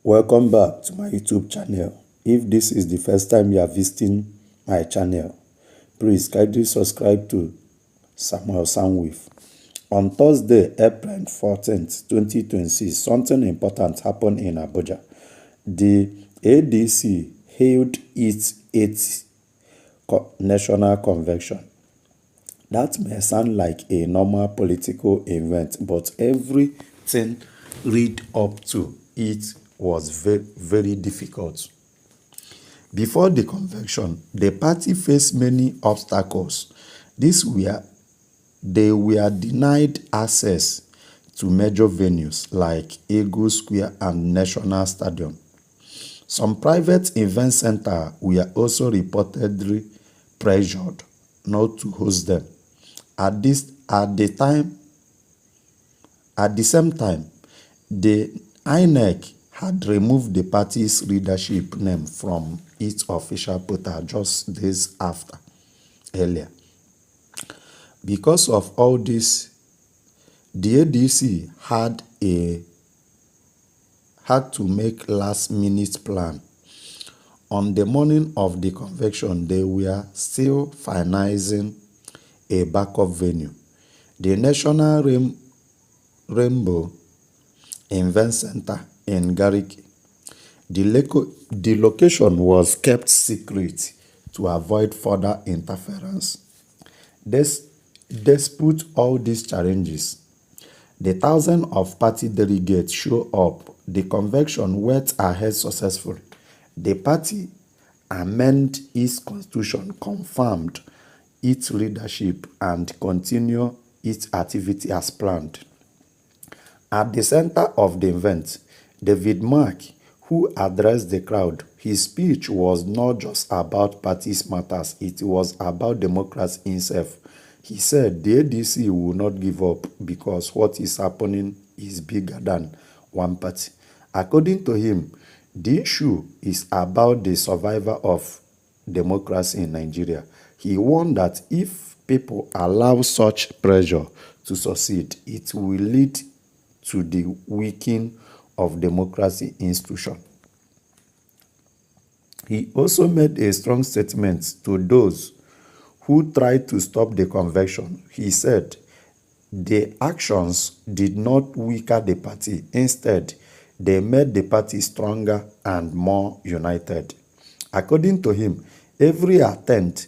Welcome back to my YouTube channel. If this is the first time you are visiting my channel, please kindly subscribe to Samuel Soundwave. On Thursday, April 14th, 2026, something important happened in Abuja. The ADC held its 8th national convention. That may sound like a normal political event, but everything lead up to it was very difficult. Before the convention, the party faced many obstacles. They were denied access to major venues like Eagle Square and National Stadium. Some private event centers were also reportedly pressured not to host them. At the same time, the INEC had removed the party's leadership name from its official portal just days earlier. Because of all this, the ADC had to make last-minute plan. On the morning of the convention, they were still finalizing a backup venue. The National Rainbow Event Center in Gariki. The location was kept secret to avoid further interference. Despite all these challenges, the thousands of party delegates showed up. The convention went ahead successfully. The party amended its constitution, confirmed its leadership, and continued its activity as planned. At the center of the event, David Mark, who addressed the crowd, his speech was not just about party matters, it was about democracy itself. He said the ADC will not give up because what is happening is bigger than one party. According to him, the issue is about the survival of democracy in Nigeria. He warned that if people allow such pressure to succeed, it will lead to the weakening of democracy institution. He also made a strong statement to those who tried to stop the convention. He said the actions did not weaken the party. Instead, they made the party stronger and more united. According to him, every attempt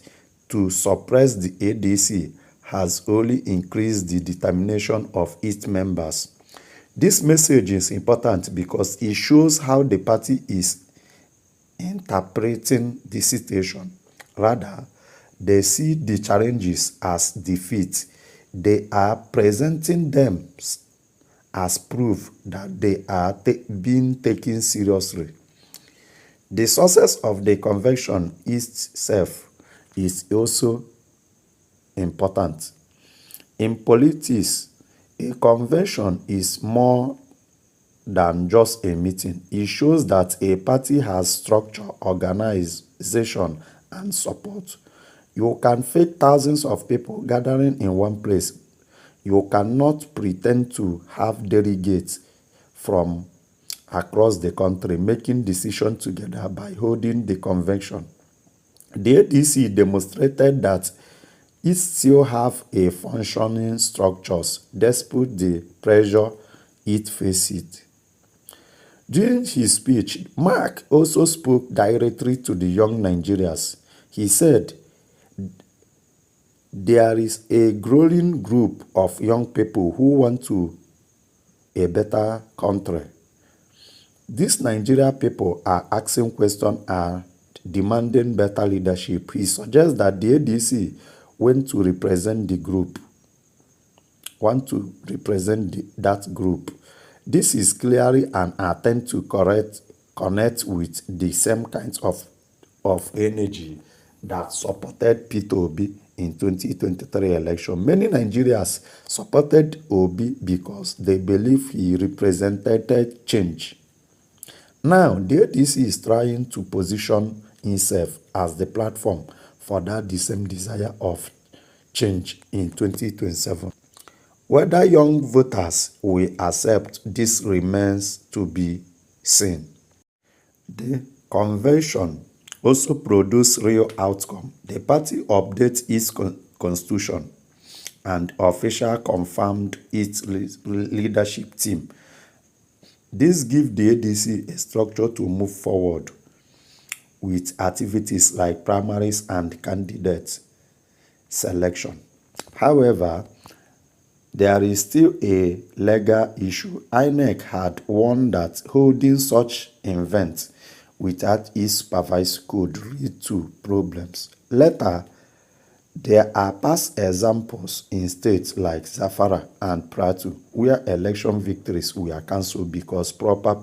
to suppress the ADC has only increased the determination of its members. This message is important because it shows how the party is interpreting the situation. Rather, they see the challenges as defeat. They are presenting them as proof that they are being taken seriously. The success of the convention itself is also important. In politics, a convention is more than just a meeting. It shows that a party has structure, organization, and support. You can fake thousands of people gathering in one place. You cannot pretend to have delegates from across the country making decisions together by holding the convention. The ADC demonstrated that it still have a functioning structures despite the pressure it faced. During his speech, Mark also spoke directly to the young Nigerians. He said, there is a growing group of young people who want to a better country. These Nigerian people are asking questions and demanding better leadership. He suggests that the ADC want to represent the group, that group. This is clearly an attempt to connect with the same kinds of energy that supported Peter Obi in 2023 election. Many Nigerians supported Obi because they believe he represented change. Now, the ADC is trying to position itself as the platform for that the same desire of change in 2027. Whether young voters will accept this remains to be seen. The convention also produced real outcome. The party updated its constitution and officially confirmed its leadership team. This gives the ADC a structure to move forward with activities like primaries and candidate selection. However, there is still a legal issue. INEC had warned that holding such events without its supervisor could lead to problems. Later, there are past examples in states like Zamfara and Plateau where election victories were cancelled because proper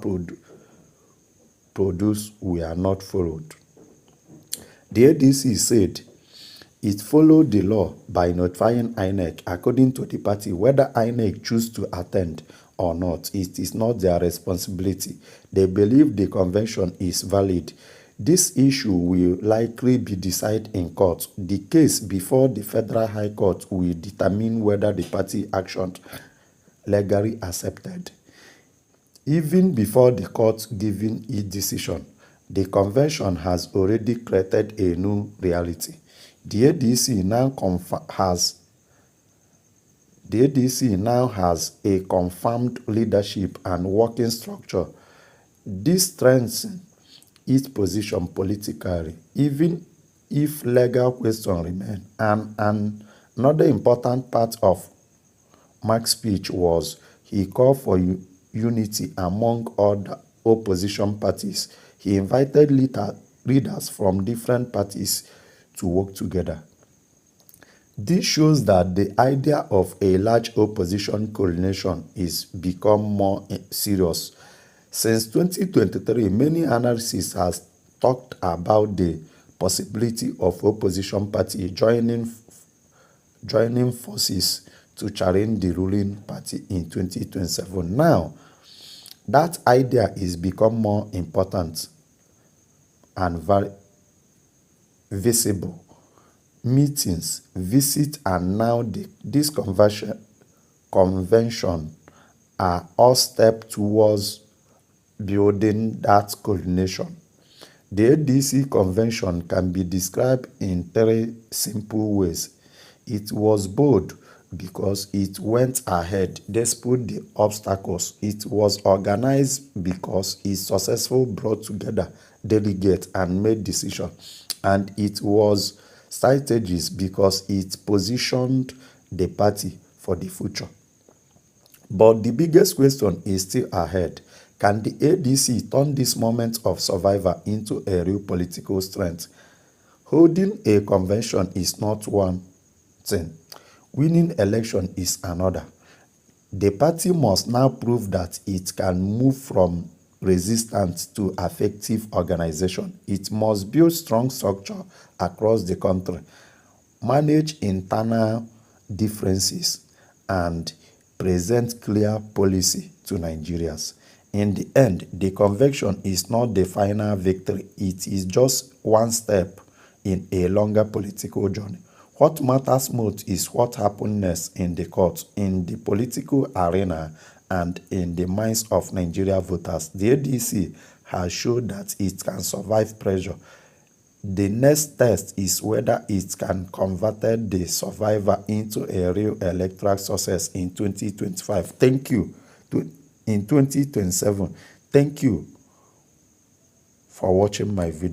produce were not followed. The ADC said it followed the law by notifying INEC. According to the party, whether INEC choose to attend or not, it is not their responsibility. They believe the convention is valid. This issue will likely be decided in court. The case before the Federal High Court will determine whether the party action legally accepted. Even before the court giving its decision, the convention has already created a new reality. The ADC now has a confirmed leadership and working structure. This strengthens its position politically, even if legal questions remain. And another important part of Mark's speech was he called for unity among other opposition parties. He invited leaders from different parties to work together. This shows that the idea of a large opposition coalition is become more serious. Since 2023, many analysts have talked about the possibility of opposition party joining forces to challenge the ruling party in 2027. Now, that idea is become more important and very visible. Meetings, visits, and now this convention are all steps towards building that coordination. The ADC convention can be described in three simple ways. It was bold because it went ahead despite the obstacles. It was organized because it successfully brought together delegates and made decisions. And it was strategic because it positioned the party for the future. But the biggest question is still ahead. Can the ADC turn this moment of survival into a real political strength? Holding a convention is not one thing. Winning election is another. The party must now prove that it can move from resistance to effective organization. It must build strong structure across the country, manage internal differences, and present clear policy to Nigerians. In the end, the convention is not the final victory. It is just one step in a longer political journey. What matters most is what happens next in the court, in the political arena, and in the minds of Nigeria voters. The ADC has shown that it can survive pressure. The next test is whether it can convert the survivor into a real electoral success in 2025. Thank you. In 2027. Thank you for watching my video.